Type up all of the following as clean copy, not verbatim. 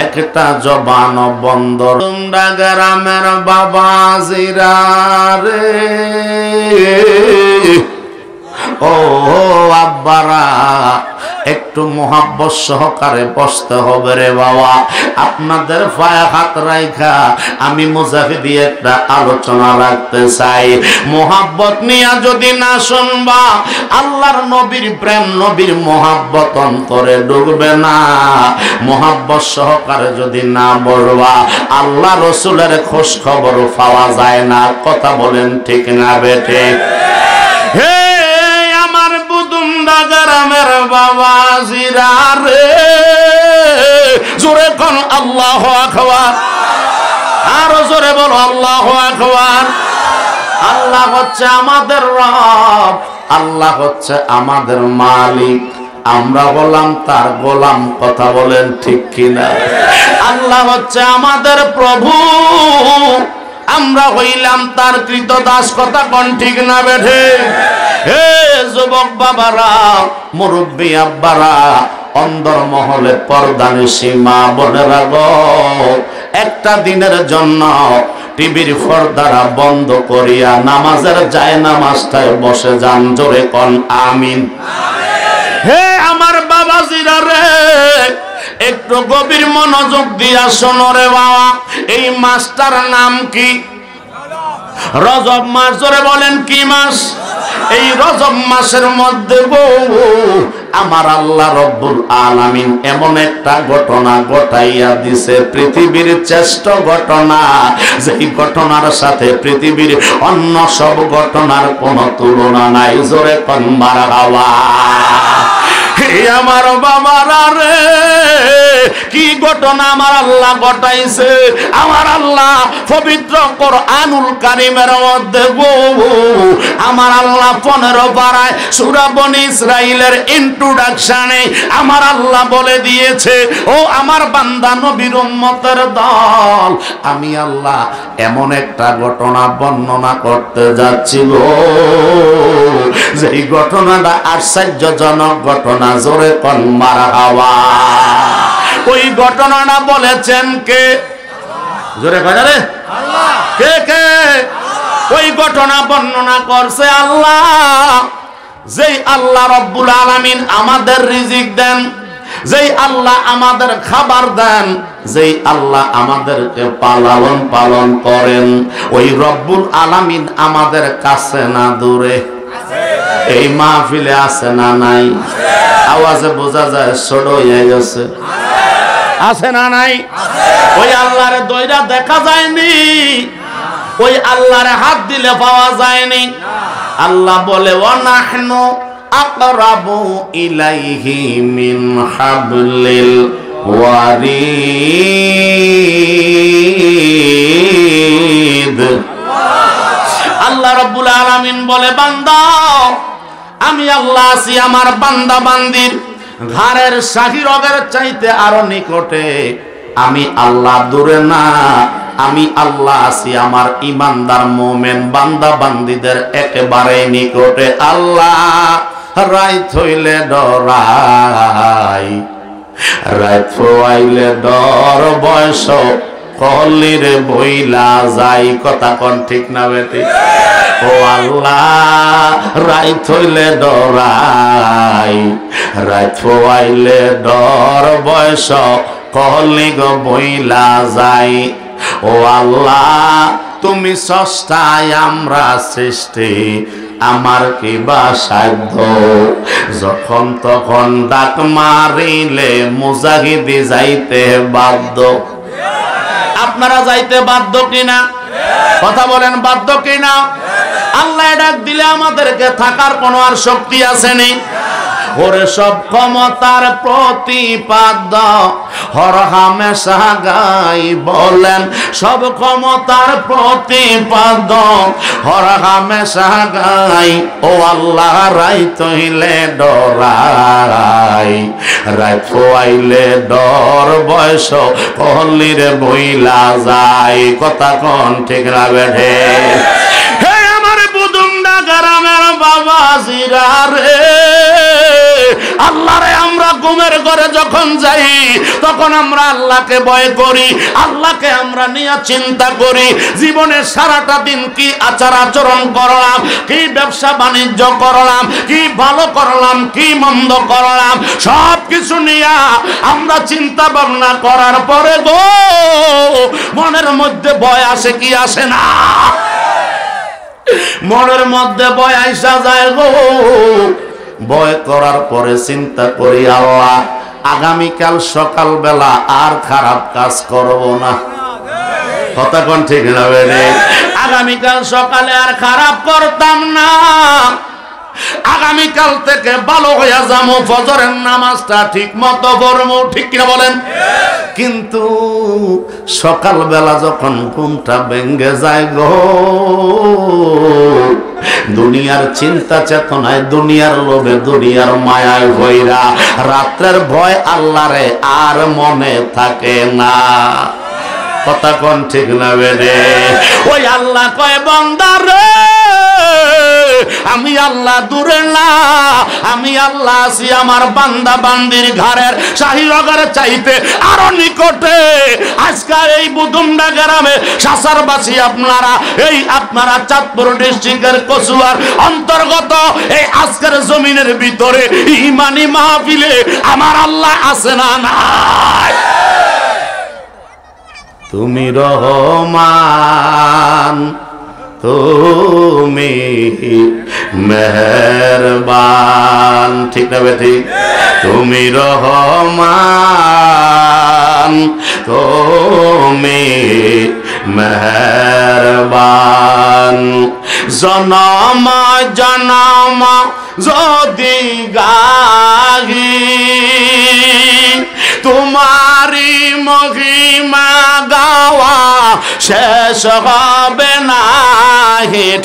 একটা জবান বন্ধ। তোমরা গ্রামের বাবাজিরা রে, ও আব্বারা, একটু মোহাব্বত সহকারে বসতে হবে রে বাবা। আপনাদের পায়ে হাত রাইখা আমি মুজাহিদি একটা আলোচনা রাখতে চাই। মোহাব্বত নিয়ে যদি না শুনবা, আল্লাহর নবীর প্রেম, নবীর মোহাব্বত অন্তরে ঢুকবে না। মোহাব্বত সহকারে যদি না বলবা, আল্লাহ রসুলের খোঁজ খবর পাওয়া যায় না। কথা বলেন ঠিক না বেঠে? হে আমার বুদুমদা গ্রামের বাবাজিরা রে, জোরে কোন আল্লাহু আকবার, আরো জোরে বলো আল্লাহু আকবার। আল্লাহ হচ্ছে আমাদের রব, আল্লাহ হচ্ছে আমাদের মালিক, আমরা গোলাম তার গোলাম। কথা বলেন ঠিক কিনা? আল্লাহ হচ্ছে আমাদের প্রভু, আমরা হইলাম তার কৃতদাস। কথা কোন ঠিক না বেঠে? হে যুবক বাবারা, মুরব্বী আব্বারা, অন্দর মহলে পর্দানিশী মা বোনেরা গো, একটা দিনের জন্য টিভির পর্দারা বন্ধ করিয়া নামাজের জায়নামাজটায় বসে যান। জোরে কোন আমিন। হে আমার বাবাজিরা রে, একটু গভীর মনোযোগ দিয়া শোনো রে বাবা। এই মাসটার নাম কি? রজব মাস। জোরে বলেন কি মাস? এই রজব মাসের মধ্যে গো আমার আল্লাহ রব্বুল আলামিন এমন একটা ঘটনা ঘটাইয়া দিছে, পৃথিবীর শ্রেষ্ঠ ঘটনা, যেই ঘটনার সাথে পৃথিবীর অন্য সব ঘটনার কোনো তুলনা নাই। জোরে কোন মারহাবা। আমার বাবারা রে, কি ঘটনা আমার আল্লাহ ঘটাইছে। আমার আল্লাহ পবিত্র কোরআনুল কারীমের মধ্যে গো আমার আল্লাহ 15 পারায় সূরা বনী ইসরাইলের ইন্ট্রোডাকশনে আমার আল্লাহ বলে দিয়েছে, ও আমার বান্দা নবীর উম্মতের দল, আমি আল্লাহ এমন একটা ঘটনা বর্ণনা করতে যাচ্ছি গো, যেই ঘটনাটা আশ্চর্যজনক ঘটনা। জোরে কোন মারহাবা। ওই ঘটনাটা বলেছেন কে? জোরে কয় রে আল্লাহ। কে কে? ওই ঘটনা বর্ণনা করছে আল্লাহ। যেই আল্লাহ রব্বুল আলামিন আমাদের রিজিক দেন, যেই আল্লাহ আমাদের খাবার দেন, যেই আল্লাহ আমাদেরকে পালন করেন, ওই রব্বুল আলামিন আমাদের কাছে না দূরে? এই মাহফিলে আছে না নাই? আওয়াজে বোঝা যায় ছোট হয়ে গেছে। আছে না নাই? ওই আল্লাহরে দইরা দেখা যায়নি, ওই আল্লাহরে হাত দিলে পাওয়া যায়নি। আল্লাহ বলে, ওয়া নাহনু আকরাবু ইলাইহি মিন হাবলিল ওয়ারিদ। আল্লাহ রাব্বুল আলামিন বলে, বান্দা আমি আল্লাহ আছি আমার বান্দা বান্দির ঘাড়ের শাহী রগের চাইতে আরো নিকটে। আমি আল্লাহ দূরে না, আমি আল্লাহ আছি আমার ইমানদার মুমিন বান্দা বান্দিদের একেবারে নিকটে। আল্লাহ রাত হইলে ডরাই, রাত হইলে ডর, বয়স কলিরে বইলা যাই। কথা কোন ঠিক না বেটি? ও আল্লাহ রাত হইলে ডরাই, রাত হইলে ডর, বয়স কলি গো বইলা যাই। ও আল্লাহ তুমি স্রষ্টায় আমরা সৃষ্টি, আমার কি বা সাধ্য, যখন তখন ডাক মারিলে মুজাহিদি যাইতে বাধ্য। আপনারা যাইতে বাধ্য কিনা? কথা বলেন বাধ্য কিনা? আল্লাহ ডাক দিলে আমাদেরকে থাকার কোনো আর শক্তি আসেনি। ওরে সব ক্ষমতার প্রতিপাদ্য হর হামেশা গাই বলেন, সব ক্ষমতার প্রতিপাদ্য হর হামেশা গাই। ও আল্লাহ রাইত হইলে ডরাই, রাইত হইলে ডর, বয়স কলিরে বইলা যায়। কথা কোন ঠিক না বেঠে? হে আমার বুদুমদা গ্রামের বাবাজিরা রে, আল্লাহরে আমরা ঘুমের ঘরে যখন যাই তখন আমরা আল্লাহকে ভয় করি, আল্লাহকে আমরা নিয়ে চিন্তা করি। জীবনের সারাটা দিন কি আচার আচরণ করলাম, কি ব্যবসা বাণিজ্য করলাম, কি ভালো করলাম, কি মন্দ করলাম, সব কিছু নিয়ে আমরা চিন্তা ভাবনা করার পরে গো মনের মধ্যে ভয় আসে কি আসে না? মনের মধ্যে ভয় আইসা যায় গো। ভয় করার পরে চিন্তা করি আল্লাহ আগামীকাল সকালবেলা আর খারাপ কাজ করব না। কথা কোন ঠিক না বেরে? আগামীকাল সকালে আর খারাপ করতাম না, আগামীকাল থেকে ভালো হইয়া যাবো, ফজরের নামাজটা ঠিক মতো পড়বো, ঠিক কিনা বলেন? কিন্তু সকালবেলা যখন ঘুমটা ভেঙে যায় গো, দুনিয়ার চিন্তা চেতনায়, দুনিয়ার লোভে, দুনিয়ার মায়ায় হইরা রাত্রের ভয় আল্লাহরে আর মনে থাকে না। কথা কোন ঠিক না বেরে? ওই আল্লাহ কয় বান্দা রে আমি আল্লাহ দূরে না, আমি আল্লাহ আছি আমার বান্দা বান্দির ঘরের শাহীনগরের চাইতে আরো নিকটে। আজকাল এই বুদুমডা গ্রামে সাসারবাসী আপনারা, এই আপনারা চাঁদপুর ডিস্ট্রিক্টের কচুয়ার অন্তর্গত এই আজকের জমিনের ভিতরে ইমানি মাহফিলে আমার আল্লাহ আছে না নাই? তুমি রহমান, তুমি মেহেরবান, ঠিক না বেঠি? তুমি রহমান, তুমি মেহেরবান। জনম জনম যদি গাহি তোমারি মহিমা গাওয়া শেষ হবে না,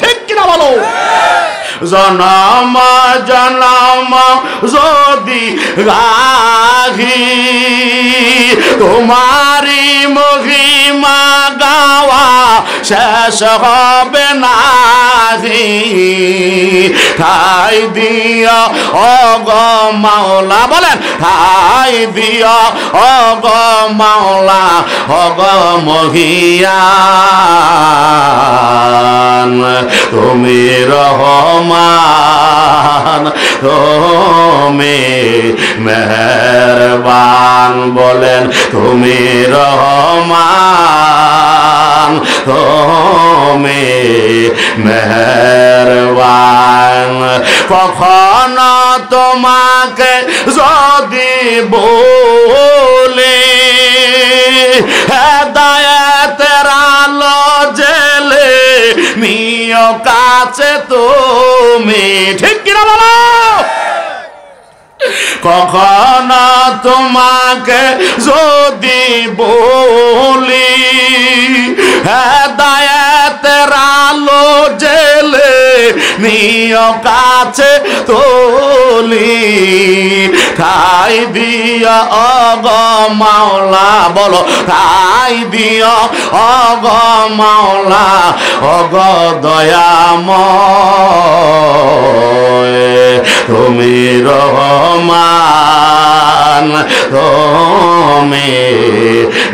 ঠিক কিনা বলো? জনম জনম যদি গাহি তোমারি মহিমা গাওয়া শেষ হবে না, ঠাই দিও অগ মাওলা, বলেন ঠাই দিও অগ মাওলা, অগ মহিয়ান। তুমি রহমান, তুমি মেহেরবান, বলেন তুমি রহমান, তুমি মেহেরবান। কখনো তোমাকে যদি বলি হেদায়েতের আলো জেলে নিও কাছে তুমি, ঠিক কিনা বলো? কখনো তোমাকে যদি বলি হেদায়েতের আলো জেলে নিও কাছে তোলি, ঠাই দিও অগ মাওলা, বলো ঠাই দিও অগ মাওলা, অগ দয়াময়। তুমি রহমান, তুমি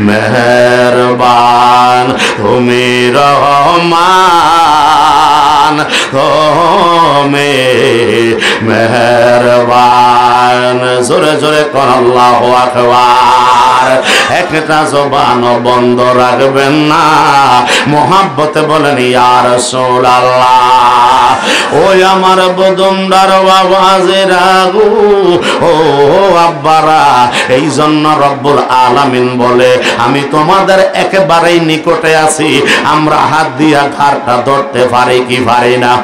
মেহেরবান, তুমি রহমান, তুমি মেহেরবান। জোরে জোরে কোন আল্লাহু আকবার। একটা জবান বন্ধ রাখবেন না, মোহাব্বতে বলেন ইয়া রাসূলুল্লাহ। ওই আমার বদমদার বাবাজেরা গো, ও আব্বারা, এই জন্য রব্বুল আলামিন বলে আমি তোমাদের একেবারেই নিকটে আছি। আমরা হাত দিয়া ঘাড়টা ধরতে পারি কি পারি না?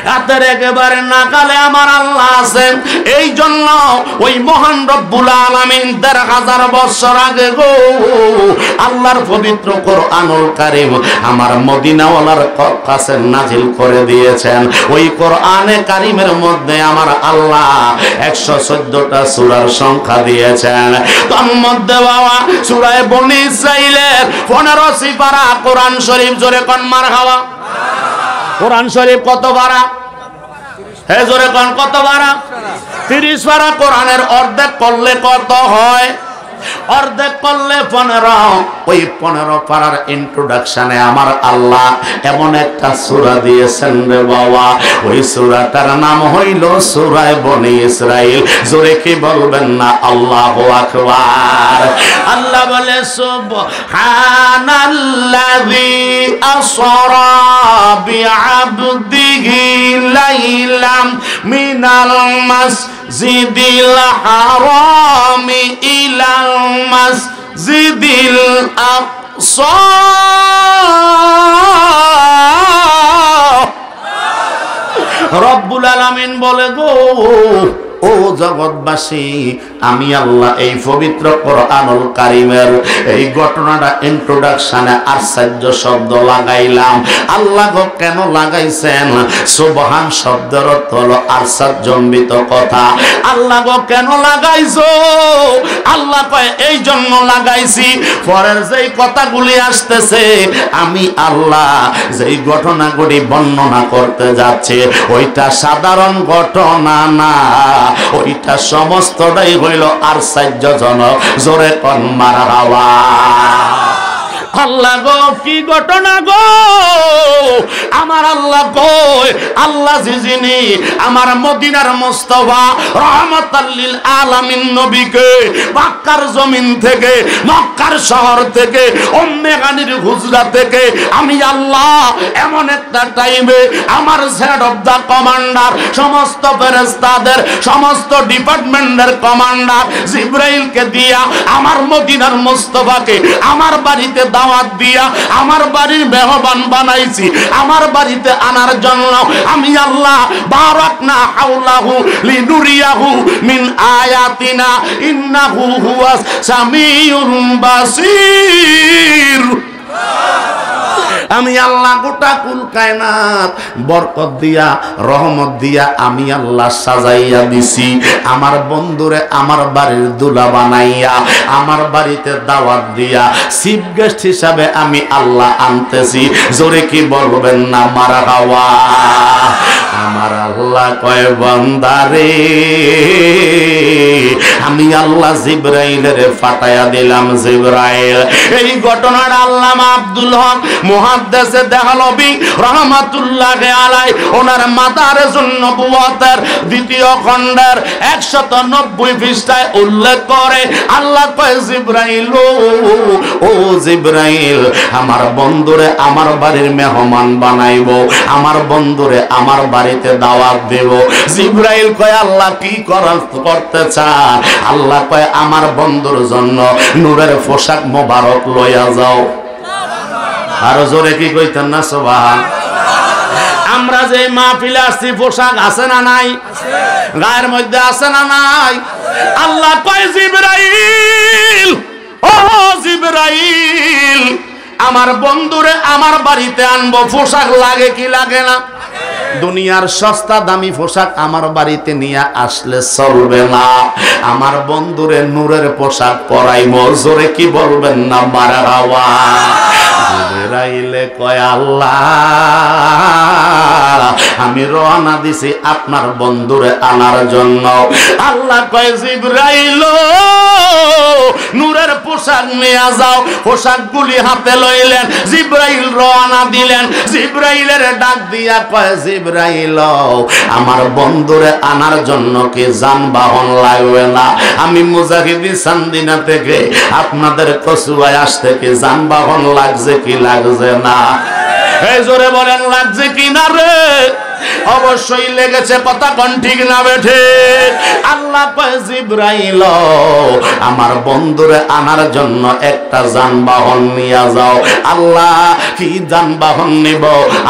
হাতের একেবারে নাগালে আমার আল্লাহ আছেন। এই জন্য ওই মহান রব্বুল আলামিন ১৩,০০০ বছর আগে গো আল্লাহর পবিত্র কোরআনুল কারীম আমার মদিনাওয়ালার কাছে নাজিল করে দিয়েছেন। ওই কোরআনে কারীমের মধ্যে আমার আল্লাহ ১১৪টা সূরার সংখ্যা দিয়েছেন। তার মধ্যে বাবা সূরা বনী ইসরাঈলের ১৫ পারা কোরআন শরীফ, জোরে কোন মারহাবা। কোরআন শরীফ কত পারা? হে জোরে কোন কত পারা? 30 পারা। কোরআনের অর্ধেক করলে কত হয়? অর্ধেক করলে 15। ওই 15 পারার ইন্ট্রোডাকশনে আমার আল্লাহ এমন একটা সূরা দিয়েছেন রে বাবা, ওই সূরাটার নাম হইল সূরা বনি ইসরাইল। জোরে কি বলবেন না আল্লাহু আকবার? আল্লাহ বলে সুবহানাল্লাযী আসরা বিআবদিহি লাইলাম মিনাল মাসজিদিল হারামি ইলাল মাসজিদিল আকসা। রব্বুল আলামিন বলে গো ও জগৎবাসী, আমি আল্লাহ এই পবিত্র কোরআনুল কারীমের এই ঘটনাটা ইন্ট্রোডাকশনে আশ্চর্য শব্দ লাগাইলাম। আল্লাহ গো কেন লাগাইছেন? সুবহান শব্দের অর্থ হলো আশ্চর্যজনিত কথা। আল্লাহ গো কেন লাগাইছো? আল্লাহ কয় এই জন্য লাগাইছি, পরের যেই কথাগুলি আসতেছে আমি আল্লাহ যেই ঘটনাগুলি বর্ণনা করতে যাচ্ছে ওইটা সাধারণ ঘটনা না, ওইটা সমস্তটাই হইল আশ্চর্যজনক। জোরে কোন মারহাবা। আল্লাহ গো কি ঘটনা গো? আমার আল্লাহ কয় আল্লাহ যিনি আমার মদিনার মুস্তাফা রাহমাতাল লিল আলামিন নবীকে মক্কার জমিন থেকে, মক্কার শহর থেকে, উম্মে গানির হুজরা থেকে আমি আল্লাহ এমন একটা টাইমে আমার হেড অফ দা কমান্ডার, সমস্ত ফেরেশতাদের, সমস্ত ডিপার্টমেন্টের কমান্ডার জিবরাইলকে দিয়া আমার মদিনার মুস্তাফাকে আমার বাড়িতে দাওয়াত দিয়া আমার বাড়ির মেহমান বানাইছি। আমার বাড়িতে আনার জন্য আমি আল্লাহ বারাকনা হাওলাহু লিনুরিয়াহু মিন আয়াতিনা ইন্নাহু হুয়াস সামিউল বাসীর। আমি আল্লাহ গোটা কুল কায়নাত বরকত দিয়া রহমত দিয়া আমি আল্লাহ সাজাইয়া দিছি। আমার বন্ধুরে আমার বাড়ির দুলা বানাইয়া আমার বাড়িতে দাওয়াত দিয়া চিফ গেস্ট হিসাবে আমি আল্লাহ আনতেছি। জোরে কি বলবেন না মারহাবা? আমার আল্লাহ কয় বান্দারে আমি আল্লাহ জিবরাইলের ফাটায়া দিলাম। জিবরাইল এই ঘটনাটা আল্লামা আব্দুল হক মুহাদ্দিসে দেহলভী রাহমাতুল্লাহি আলাইহি ওনার মাদারিজুন নবুওয়াতের 2য় খণ্ডের 190 পৃষ্ঠায় উল্লেখ করে। আল্লাহ কয় জিবরাইল ও জিবরাইল আমার বন্ধুরে আমার বাড়ির মেহমান বানাইবো, আমার বন্ধুরে আমার বাড়িতে দাওয়াত দেব। জিবরাইল কয় আল্লাহ কি করতে চান? আল্লাহ কয় আমার বন্ধুর জন্য নূরের পোশাক মোবারক লইয়া যাও। আরো জোরে কি কইতেন না সুবহান? আমরা যে মাহফিলে আসছি পোশাক আছে না নাই? গায়ের মধ্যে আছে না নাই? আল্লাহ কয় জিবরাইল ও জিবরাইল আমার বন্ধুরে আমার বাড়িতে আনবো, পোশাক লাগে কি লাগে না? দুনিয়ার সস্তা দামি পোশাক আমার বাড়িতে নিয়ে আসলে চলবে না, আমার বন্ধুরে নূরের পোশাক পরাইবো। জোরে কি বলবেন না মারহাবা? জিবরাইলে কয় আল্লাহ আমি রওনা দিছি আপনার বন্ধুরে আনার জন্য। আল্লাহ কয় জিবরাইল নূরের পোশাক নিয়ে যাও। পোশাকগুলি হাতে লইলেন, জিবরাইল রওনা দিলেন। জিবরাইলের ডাক দিয়া কয় জিবরাইল আমার বন্ধুরে আনার জন্য কি যানবাহন লাগবে না? আমি মুজাহিদি চান্দিনা থেকে আপনাদের কচুয়ায় আসতে কি যানবাহন লাগছে কি লাগছে না? এই জোরে বলেন লাগছে কি না রে? অবশ্যই লেগেছে, কথা কোন ঠিক না বেঠে? আল্লাহ কয় জিবরাইল আমার বন্ধুরে আনার জন্য একটা যানবাহন নিয়ে যাও। আল্লাহ কি যানবাহন নিব?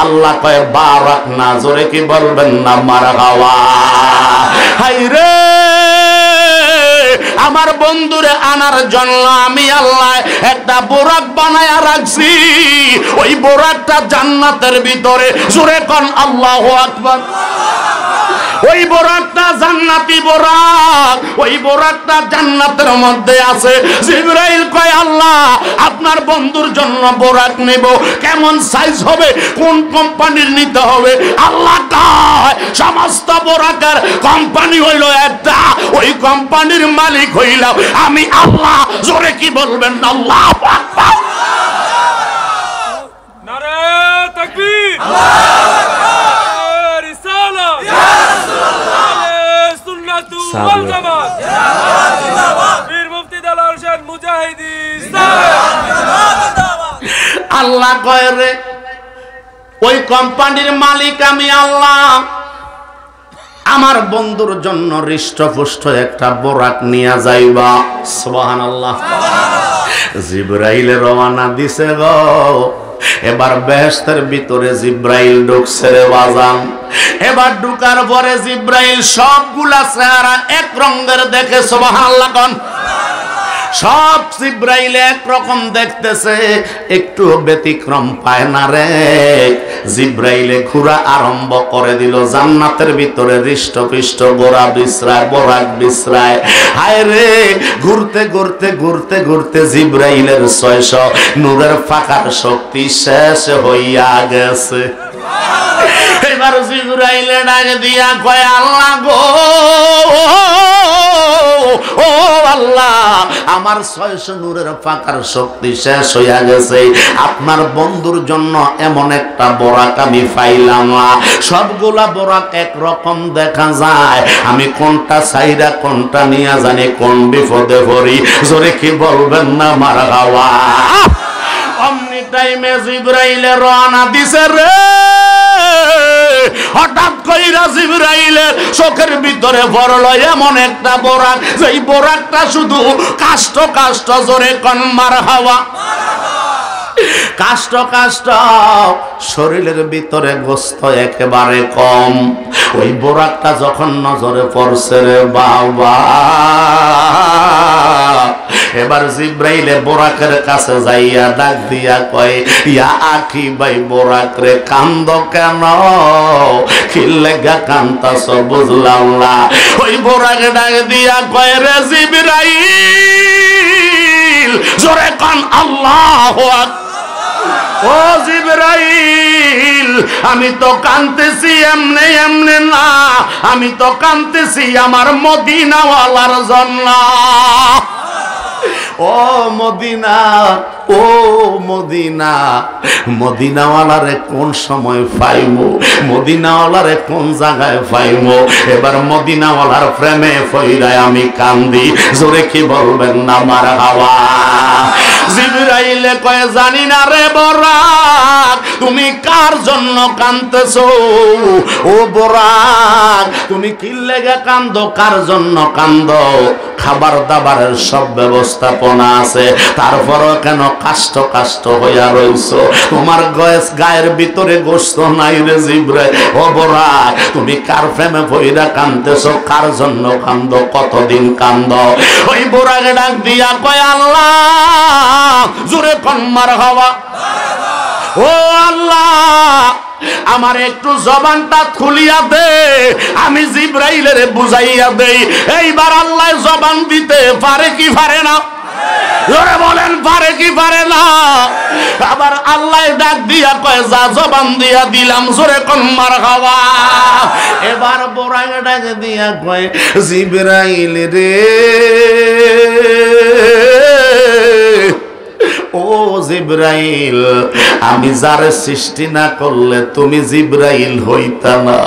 আল্লাহ কয় বারাকনা। জোরে কি বলবেন না মারহাবা? হাই রে আমার বন্ধুরে আনার জন্য আমি আল্লাহ একটা বোরাক বানায়া রাখছি। ওই বোরাকটা জান্নাতের ভিতরে। জোরে কোন আল্লাহু আকবার। ওই বোরাকটা জান্নাতি বোরাক, ওই বোরাকটা জান্নাতের মধ্যে আছে। জিবরাইল কয় আল্লাহ আপনার আপনার বন্ধুর জন্য বোরাক নেব, কেমন সাইজ হবে, কোন কোম্পানির নিতে হবে? আল্লাহ কয় সমস্ত বোরাকের কোম্পানি হইল একটা, ওই কোম্পানির মালিক হইলাম আমি আল্লাহ। জোরে কি বলবেন আল্লাহু আকবার। নারে তাকবীর, আল্লাহু আকবার, রিসালাত ইয়া রাসূলুল্লাহ, সুন্নাতু ওয়াল জামাত জিন্দাবাদ, পীর মুফতি দালাল শাহ মুজাহিদিন জিন্দাবাদ। আল্লাহ কয় রে ওই কোম্পানির মালিক আমি আল্লাহ, আমার বন্ধুর জন্য হৃষ্টপুষ্ট একটা বোরাক নিয়ে যাইবা। সুবহানাল্লাহ। জিবরাইল রওনা দিছে গো। এবার বেহেশতের ভিতরে জিব্রাইল ঢুকছে রে বাজান। এবার ঢুকার পরে জিব্রাইল সবগুলা চেহারা এক রঙের দেখে। সুবহানাল্লাহ কোন সব জিব্রাইল একরকম দেখতেছে, একটু ব্যতিক্রম পায় না রে। জিব্রাইলে ঘোরা আরম্ভ করে দিল, জান্নাতের ভিতরে হৃষ্টপুষ্ট গোরা বিশ্রায়, বোরাক বিশ্রায়। হায় রে, ঘুরতে ঘুরতে ঘুরতে ঘুরতে জিব্রাইলের 600 নূরের ফাঁকার শক্তি শেষ হইয়া গেছে। এবার জিব্রাইলে ডাক দিয়া কয় আল্লাহ গো, ও আল্লাহ, আমার 600 নূরের ফাঁকার শক্তি শেষ হইয়া গেছে। আপনার বন্ধুর জন্য এমন একটা বোরাক আমি পাইলাম না। সবগুলা বোরাক একরকম দেখা যায়, আমি কোনটা চাইরা কোনটা নিয়ে জানি কোন বিপদে পড়ি। জোরে কি বলবেন না মারহাবা। অমনি টাইমে জিবরাইলে রওনা দিছে রে। হঠাৎ কইরা জিবরাইলের চোখের ভিতরে পড়লো এমন একটা বোরাক, যেই বোরাকটা শুধু কাষ্ট কাষ্ট। জোরে কোন মারহাবা। কাষ্ট কাষ্ট, শরীরের ভিতরে গোস্ত একেবারে কম। ওই বোরাকটা যখন নজরে পড়ছে রে বাবা, এবার জিব্রাইলে বোরাকের কাছে যাইয়া ডাক দিয়া কয় ইয়া আখি ভাই বোরাক রে, কান্দ কেন, কি লাগা কান্তাছ বুঝলাম না। ওই বোরাক ডাক দিয়া কয় রে জিব্রাইল, জোরে কান আল্লাহু আকবার। ও জিবরাইল, আমি তো কাঁদতেছি এমনে এমনে না, আমি তো কাঁদতেছি আমার মদিনাওয়ালার জন্য। ও মদিনা, ও মদিনা, মদিনাওয়ালারে কোন সময় পাইমু, মদিনাওয়ালারে কোন জায়গায় পাইমু। এবার মদিনাওয়ালার প্রেমে পইরায় আমি কান্দি। জোরে কি বলবেন না মারহাবা। জিবরাইলে কয় জানি না রে বোরাক, তুমি কার জন্য কাঁদতেছো? ও বোরাক, তুমি কি লেগে কান্দো, কার জন্য কান্দো? খাবার দাবারের সব ব্যবস্থাপনা আছে, তারপরও কেন কাষ্ট কাষ্ট হইয়া রইছো? তোমার গায়ের ভিতরে গোশত নাই রে জিবরাইল। ও বোরাক, তুমি কার প্রেমে পইরা কাঁদতেছো, কার জন্য কান্দো, কতদিন কান্দো? ওই বোরাক ডাক দিয়া কয় আল্লাহ, জোরে কোন মারহাবা। ও আল্লাহ, আমার একটু জবানটা খুলিয়া দে, আমি জিবরাইলের বুঝাইয়া দেই। এইবার আল্লাহ জবান দিতে পারে কি পারে না? জোরে বলেন পারে কি পারে না? আবার আল্লাহ ডাক দিয়া কয় যা জবান দিয়া দিলাম। জোরে কোন মারহাবা। এবার বোরাক ডাক দিয়া কয় জিবরাইল রে, ও জিবরাইল, আমি যারে সৃষ্টি না করলে তুমি জিবরাইল হইতা না,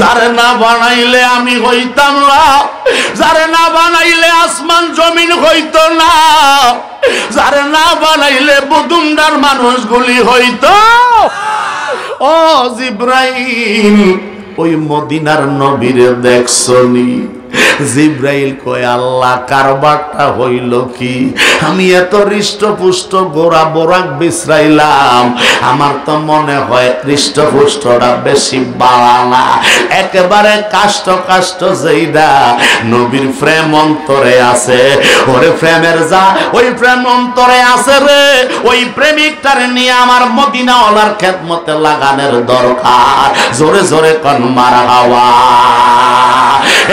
যারে না বানাইলে আমি হইতাম না, যারে না বানাইলে আসমান জমিন হইতো না, যারে না বানাইলে বুদুমদার মানুষগুলি হইতো। ও জিবরাইল, ওই মদিনার নবীরে দেখছনি? জিব্রাইল কয় আল্লাহ, কারবারটা হইল কি? আমি এত হৃষ্টপুষ্ট গোরা বোরাক বিশ্রাইলাম, আমার তো মনে হয় হৃষ্টপুষ্টটা বেশি বাড়ানা, একেবারে কাষ্ট কাষ্ট। যেইটা নবীর প্রেম অন্তরে আছে, ওরে প্রেমের যা ওই প্রেম অন্তরে আছে রে, ওই প্রেমিকটারে নিয়ে আমার মদিনাওয়ালার খেদমতে লাগানোর দরকার। জোরে জোরে কোন মারহাবা।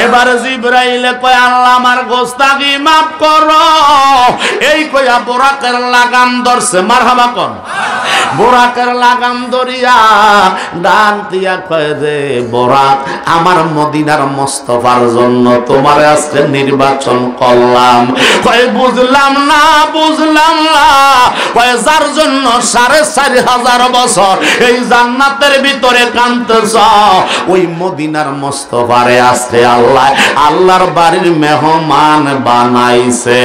এবার জিবরাইলে কয় আল্লাহ আমার গোস্তাগি মাফ করো, এই কইয়া বোরাকের লাগাম ধরছে। মারহাবা কোন বোরাকের লাগাম ধরিয়া ডান দিয়া কয় রে বোরাক, আমার মদিনার মোস্তফার জন্য তোমার আজকে নির্বাচন করলাম। কয় বুঝলাম না বুঝলাম না। কয় যার জন্য ৪,৫০০০ বছর এই জান্নাতের ভিতরে কাঁদতেছ, ওই মদিনার মোস্তফারে আজকে আল্লাহ আল্লাহর বাড়ির মেহমান বানাইছে।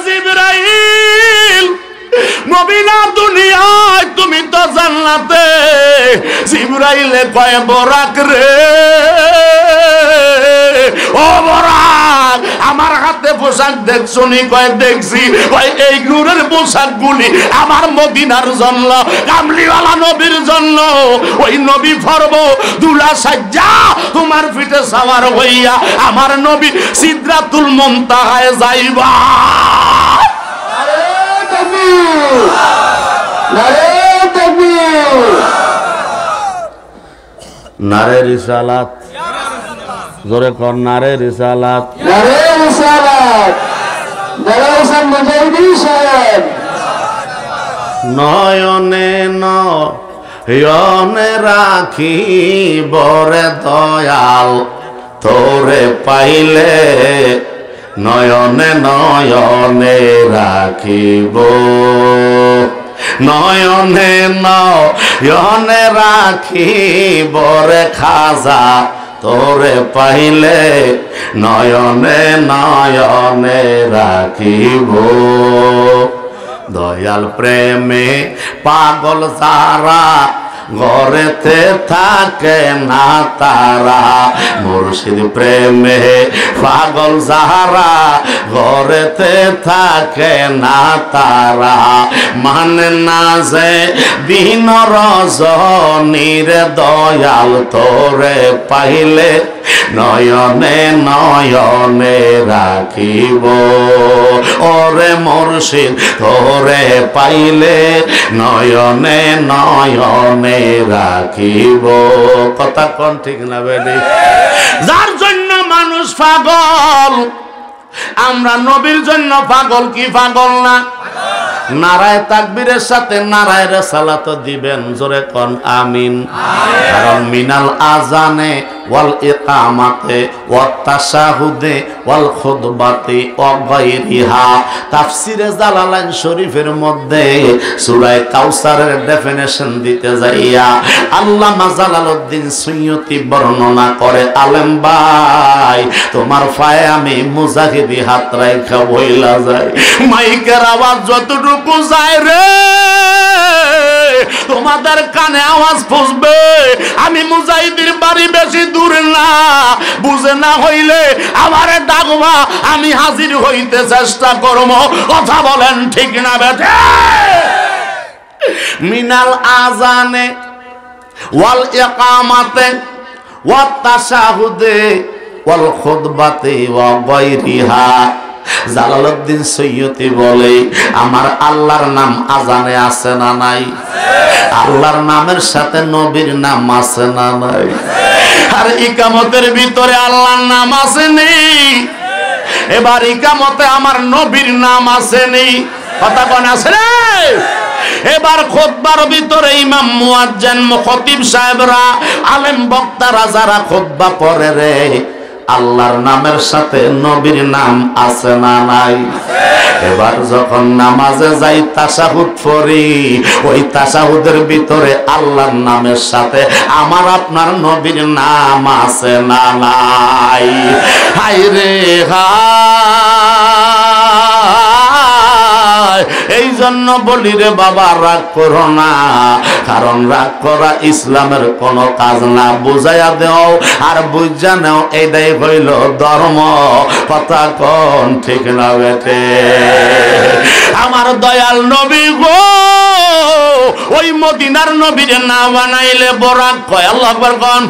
জিবরাইল নবী না দুনিয়ায়, তুমি তো জান্নাতে। জিবরাইলে কয় বোরাক রে, ও বোরাক আমার হাতে পোশাক দেখছো নি? কয় দেখছি। কয় এই নূরের পোশাক গুলি আমার মদিনার জন্য, কামলিওয়ালা নবীর জন্য। ওই নবী ফরব দুলা সাজ্জা তোমার পিঠে সাওয়ার হইয়া আমার নবী সিদরাতুল মুনতাহায় যাইবা। নারে রিসালাত, জোরে কর নারে রিসালাত, নারে রিসালাত, নারে হাসান মুজাহিদি সাহেব। নয়নে নয়নে রাখি বরে দয়াল, তোরে পাইলে নয়নে নয়নে রাখিব। নয়নে নয়নে রাখিব রে খাজা, তোরে পাইলে নয়নে নয়নে রাখিব। দয়াল প্রেমে পাগল যারা, ঘরেতে থাকে না তারা। মুর্শিদ প্রেমে পাগল যারা, ঘরেতে থাকে না তারা। মানে না যে দিন রজনীর দয়াল, তোরে পাইলে নয়নে নয়নে রাখিব। ওরে মুর্শিদ তোরে পাইলে নয়নে নয়নে রাখিব। কথা কোন ঠিক না বেডি? যার জন্য মানুষ পাগল, আমরা নবীর জন্য পাগল কি পাগল না? নারায় তাকবীরের সাথে নারায় রিসালাত দিবেন, জোরে কোন আমিন। কারণ মিনাল আজানে ওয়াল ইকামাতে ওয়াত তাশাহুদে ওয়াল খুতবাতে ওয়া গায়রিহা। তাফসিরে জালালাইন শরীফের মধ্যে সূরা কাউসারের ডেফিনিশন দিতে যাইয়া আল্লামা জালালউদ্দিন সুয়ুতি বর্ণনা করে, আলেম ভাই তোমার পায়ে আমি মুজাহিদি হাত রাইখা বইলা যায়, মাইকের আওয়াজ যতটুকু যায় রে তোমাদের কানে আওয়াজ পৌঁছবে। আমি মুজাহিদের বাড়ি বেশি দূর না, বুঝে না হইলে আমারে ডাকবা, আমি হাজির হইতে চেষ্টা করব। কথা বলেন ঠিক না বেঠে? মিনাল আজানে ওয়াল ইকামাতে ওয়াত তাশাহুদে ওয়াল খুতবাতে ওয়া গায়রিহা। জালালউদ্দিন সৈয়দী বলে, আমার আল্লাহর নাম আজানে আছে না নাই? আল্লাহর নামের সাথে নবীর নাম আছে না নাই? আর ইকামতের ভিতরে আল্লাহর নাম আসেনি, এবার ইকামতে আমার নবীর নাম আসেনি। কথা কোন আছে রে? এবার খুতবার ভিতরে ইমাম মুয়াজ্জিন খতিব সাহেবরা, আলেম বক্তারা যারা খুতবা পড়ে রে, আল্লাহর নামের সাথে নবীর নাম আছে না নাই? এবার যখন নামাজে যাই তাশাহুদ পড়ি, ওই তাশাহুদের ভিতরে আল্লাহর নামের সাথে আমার আপনার নবীর নাম আছে না নাই? হায় রে হায়! এই জন্য বলি রে বাবা, রাগ করো না, কারণ রাগ করা ইসলামের কোন কাজ না। বুঝাইয়া দেও আর বুঝা নেও, এইটাই হইল ধর্ম। কথা কোন ঠিক না বেটে? আমার দয়াল নবী গো, ওই মদিনার নবীর না বানাইলে বরাক কয়। আল্লাহু আকবার কোন?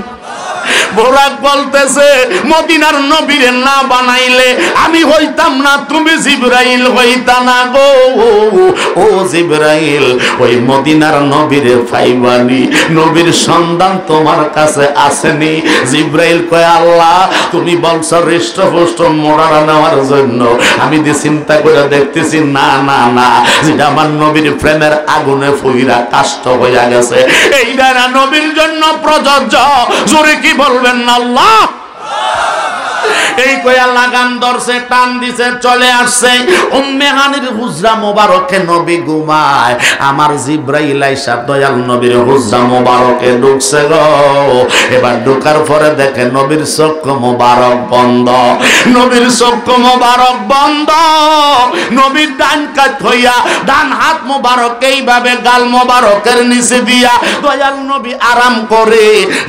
বোরাক বলতেছে মদিনার নবীরে না বানাইলে আমি হইতাম না, তুমি জিবরাইল হইতা না গো। ও জিবরাইল, ওই মদিনার নবীরে পাইবানি, নবীর সন্ধান তোমার কাছে আসেনি। জিবরাইল কয় আল্লাহ তুমি বলছো হৃষ্টপুষ্ট মোড়ারা নেওয়ার জন্য, আমি যে চিন্তা করে দেখতেছি না না না, যেটা আমার নবীর প্রেমের আগুনে ফুইরা কাষ্ট হইয়া গেছে, এইটা না নবীর জন্য প্রযোজ্য। জোরে কি বলবেন না আল্লাহ? এই কয়া লাগান ধরছে, টান দিছে, চলে আসছে উম্মে হানির হুজরা মোবারকে নবী ঘুমায়। আমার জিবরাইল আইসা দয়াল নবীর হুজরা মোবারকে ঢুকছে গো। এবার ঢুকার পরে দেখে নবীর চক্ষু মোবারক বন্ধ, নবীর চক্ষু মোবারক বন্ধ। নবীর ডান কাত হইয়া ডান হাত মোবারক এইভাবে গাল মোবারকের নিচে দিয়া দয়াল নবী আরাম করে।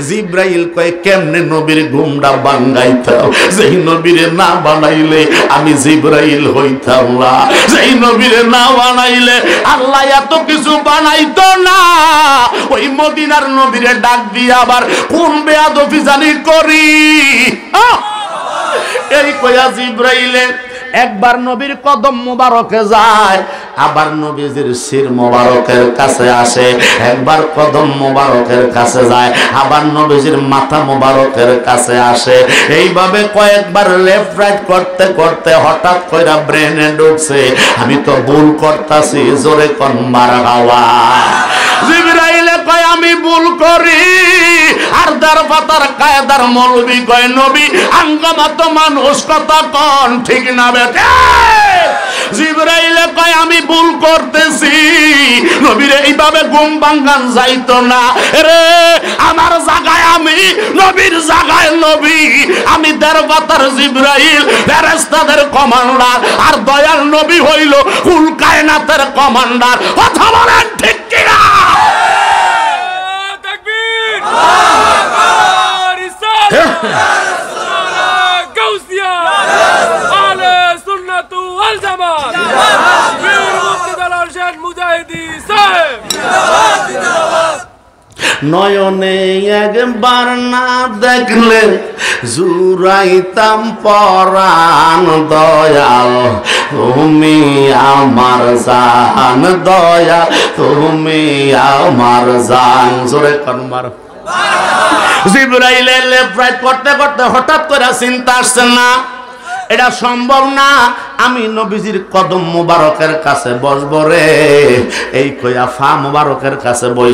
জিবরাইল কয় কেমনে নবীর ঘুমটা ভাঙাইতাম, যেই নবীরে না বানাইলে আমি জিবরাইল হইতাম না, যেই নবীরে না বানাইলে আল্লাহ এত কিছু বানাইতো না। ওই মদিনার নবীরে ডাক দিয়ে আবার কোন বেয়াদবি জানি করি। এই কয়া জিবরাইলে একবার নবীর কদম মোবারকে যায়, আবার নবীজির শির মোবারকের কাছে আসে, একবার কদম মোবারকের কাছে যায়, আবার নবীজির মাথা মোবারকের কাছে আসে। এইভাবে কয়েকবার লেফট রাইট করতে করতে হঠাৎ কইরা ব্রেনে ঢুকছে আমি তো ভুল করতাছি। জোরে কোন মারহাবা। জিবরাইলে কয় আমি ভুল করি, আর দার পাতার কায়দার মৌলবি কয় নবী আঙ্গমাত মানুষ কথা কোন ঠিক না বেটা। জিবরাইলে কয় আমি ভুল করতেছি, নবীরে এইভাবে ঘুম ভাঙান যাইতো না রে। আমার জায়গায় আমি, নবীর জায়গায় নবী, আমি দার পাতার জিবরাইল ফেরেশতাদের কমান্ডার, আর দয়াল নবী হইল কুল কায়নাতের কমান্ডার। কথা বলেন ঠিক কিনা? নয়নে একবার না দেখলে জুরাইতাম পরাণ, দয়াল তুমি আমার জান, দয়াল তুমি আমার জান। জোরে কনবার। জিবরাইল লেফট রাইট করতে করতে হঠাৎ করে চিন্তা আসছে না, এটা সম্ভব না, আমি নবীজির কদম মোবারকের কাছে বসবো রে। এই কইয়া ফা মোবারকের কাছে বসে